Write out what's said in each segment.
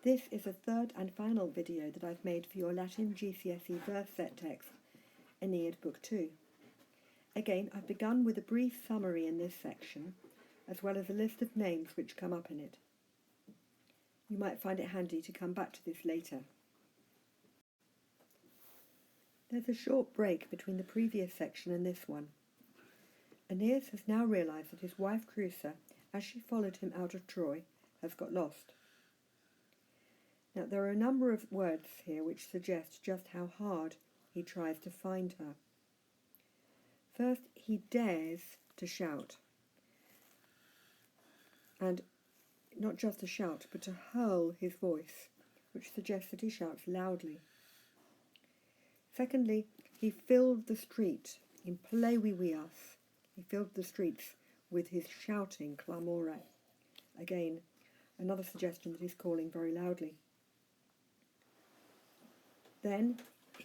This is the third and final video that I've made for your Latin GCSE verse set text, Aeneid Book 2. Again, I've begun with a brief summary in this section, as well as a list of names which come up in it. You might find it handy to come back to this later. There's a short break between the previous section and this one. Aeneas has now realised that his wife Creusa, as she followed him out of Troy, has got lost. Now, there are a number of words here which suggest just how hard he tries to find her. First, he dares to shout. And not just to shout, but to hurl his voice, which suggests that he shouts loudly. Secondly, he filled the street, in plevivias, he filled the streets with his shouting, clamore. Again, another suggestion that he's calling very loudly. Then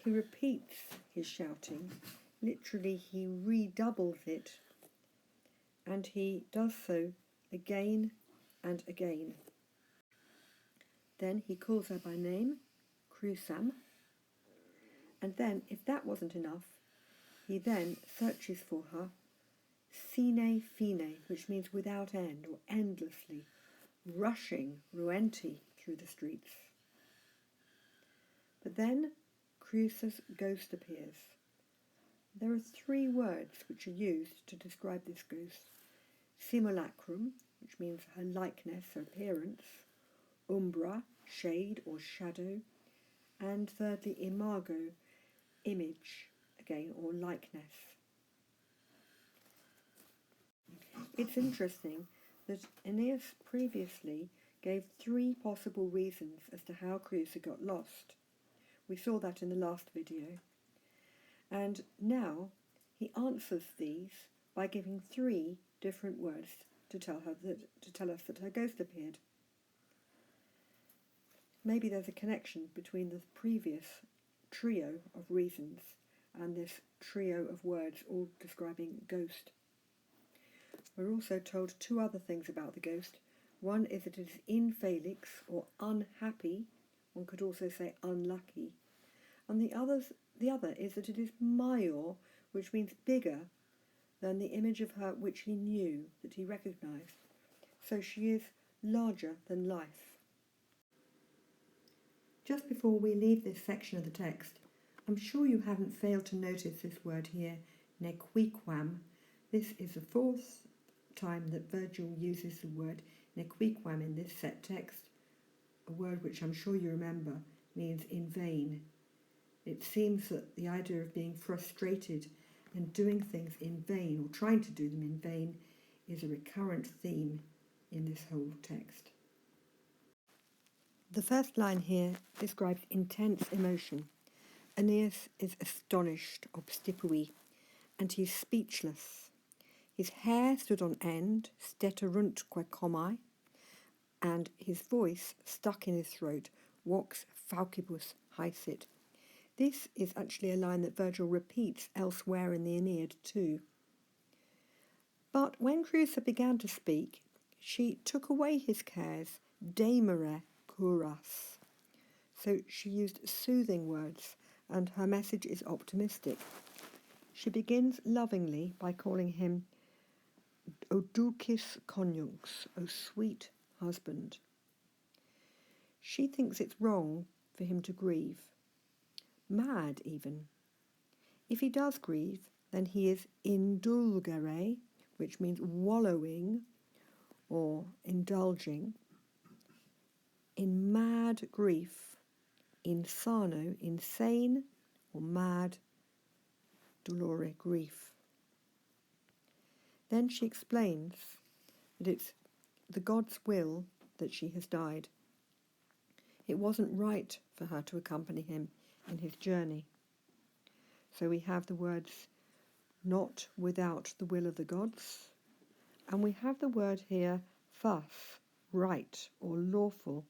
he repeats his shouting, literally he redoubles it, and he does so again and again. Then he calls her by name, Crusam, and then, if that wasn't enough, he then searches for her, sine fine, which means without end or endlessly, rushing ruenti through the streets. But then Creusa's ghost appears. There are three words which are used to describe this ghost. Simulacrum, which means her likeness, her appearance. Umbra, shade or shadow. And thirdly, imago, image, again, or likeness. It's interesting that Aeneas previously gave three possible reasons as to how Creusa got lost. We saw that in the last video. And now he answers these by giving three different words to tell us that her ghost appeared. Maybe there's a connection between the previous trio of reasons and this trio of words all describing ghost. We're also told two other things about the ghost. One is that it is infelix, or unhappy. One could also say unlucky. And the other is that it is maior, which means bigger than the image of her which he knew, that he recognised. So she is larger than life. Just before we leave this section of the text, I'm sure you haven't failed to notice this word here, nequiquam. This is the fourth time that Virgil uses the word nequiquam in this set text, a word which I'm sure you remember means in vain. It seems that the idea of being frustrated and doing things in vain, or trying to do them in vain, is a recurrent theme in this whole text. The first line here describes intense emotion. Aeneas is astonished, obstipui, and he's speechless. His hair stood on end, steteruntque comae, and his voice, stuck in his throat, vox faucibus haesit. This is actually a line that Virgil repeats elsewhere in the Aeneid too. But when Creusa began to speak, she took away his cares, daemere curas. So she used soothing words, and her message is optimistic. She begins lovingly by calling him O ducis conjunx, O sweet husband. She thinks it's wrong for him to grieve. Mad even. If he does grieve, then he is indulgere, which means wallowing or indulging, in mad grief, insano, insane, or mad dolore, grief. Then she explains that it's the God's will that she has died. It wasn't right for her to accompany him in his journey. So we have the words not without the will of the gods, and we have the word here thus, right or lawful.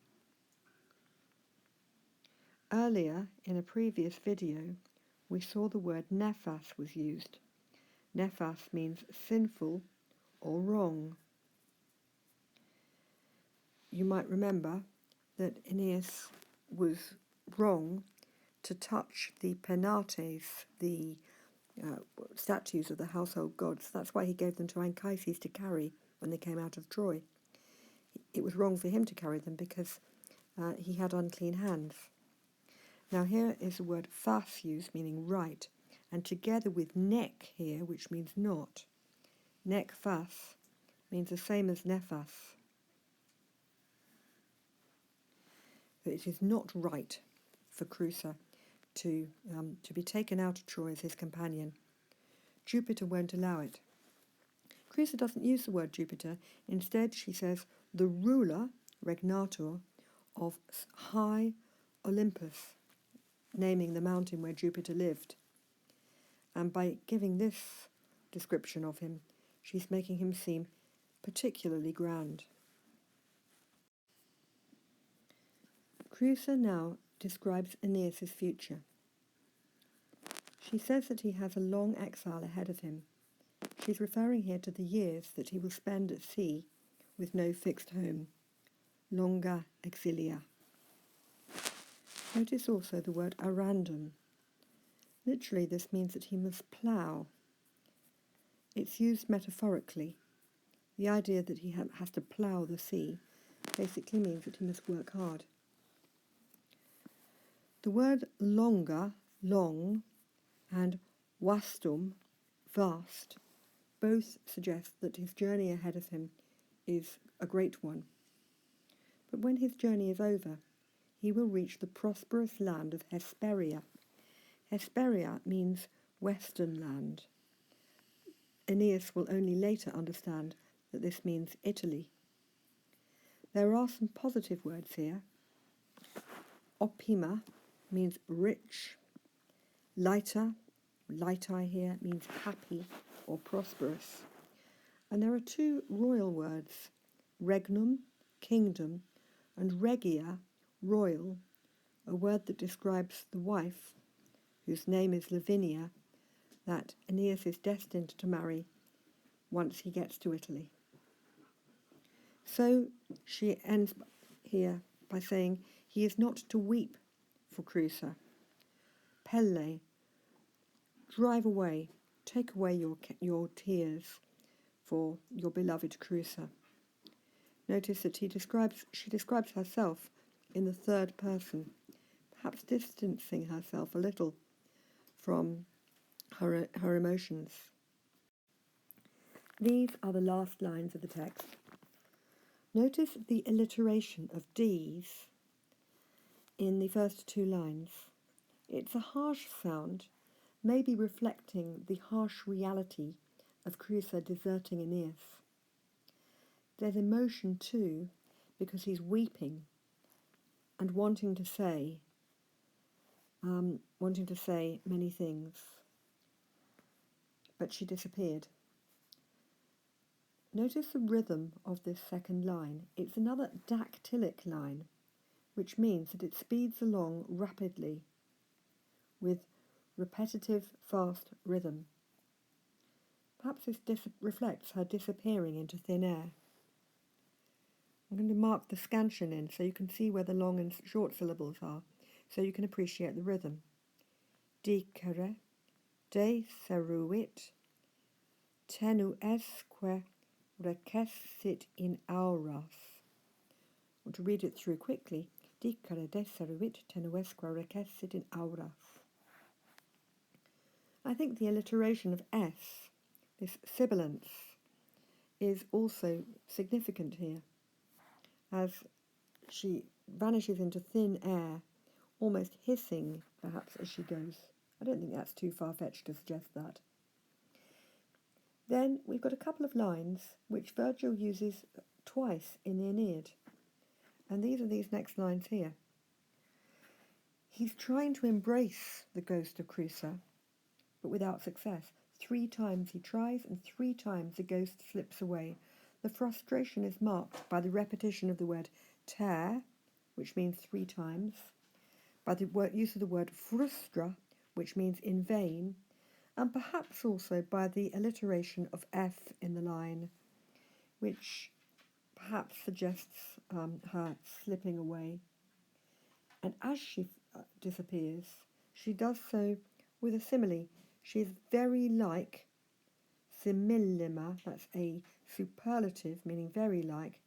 Earlier in a previous video we saw the word nefas was used. Nefas means sinful or wrong. You might remember that Aeneas was wrong to touch the penates, the statues of the household gods. That's why he gave them to Anchises to carry when they came out of Troy. It was wrong for him to carry them because he had unclean hands. Now here is the word phas used, meaning right, and together with nek here, which means not. Nek phas means the same as nephas. It is not right for Creusa to be taken out of Troy as his companion. Jupiter won't allow it. Creusa doesn't use the word Jupiter. Instead, she says, the ruler, regnator, of high Olympus, naming the mountain where Jupiter lived. And by giving this description of him, she's making him seem particularly grand. Creusa now describes Aeneas' future. She says that he has a long exile ahead of him. She's referring here to the years that he will spend at sea with no fixed home. Longa exilia. Notice also the word arandum. Literally, this means that he must plough. It's used metaphorically. The idea that he has to plough the sea basically means that he must work hard. The word longa, long, and vastum, vast, both suggest that his journey ahead of him is a great one. But when his journey is over, he will reach the prosperous land of Hesperia. Hesperia means western land. Aeneas will only later understand that this means Italy. There are some positive words here. Opima means rich. Lighter here, means happy or prosperous. And there are two royal words, regnum, kingdom, and regia, royal, a word that describes the wife, whose name is Lavinia, that Aeneas is destined to marry once he gets to Italy. So she ends here by saying, he is not to weep for Creusa. Pelle, drive away, take away your tears for your beloved Creusa. Notice that she describes herself in the third person, perhaps distancing herself a little from her emotions. These are the last lines of the text. Notice the alliteration of D's in the first two lines. It's a harsh sound, maybe reflecting the harsh reality of Creusa deserting Aeneas. There's emotion too, because he's weeping and wanting to say many things. But she disappeared. Notice the rhythm of this second line. It's another dactylic line, which means that it speeds along rapidly with repetitive, fast rhythm. Perhaps this reflects her disappearing into thin air. I'm going to mark the scansion in so you can see where the long and short syllables are, so you can appreciate the rhythm. Dicere, de seruit, tenu esque recessit in auras. I want to read it through quickly. Dicere de seruit, tenu esque recessit in auras. I think the alliteration of S, this sibilance, is also significant here, as she vanishes into thin air, almost hissing, perhaps, as she goes. I don't think that's too far-fetched to suggest that. Then we've got a couple of lines which Virgil uses twice in the Aeneid, and these are these next lines here. He's trying to embrace the ghost of Creusa, but without success. 3 times he tries, and 3 times the ghost slips away. The frustration is marked by the repetition of the word ter, which means 3 times, by the use of the word frustra, which means in vain, and perhaps also by the alliteration of F in the line, which perhaps suggests her slipping away. And as she disappears, she does so with a simile. She is very like simillima, that's a superlative meaning very like,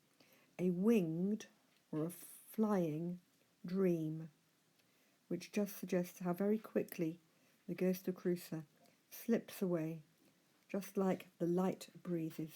a winged or a flying dream, which just suggests how very quickly the ghost of Crusoe slips away, just like the light breezes.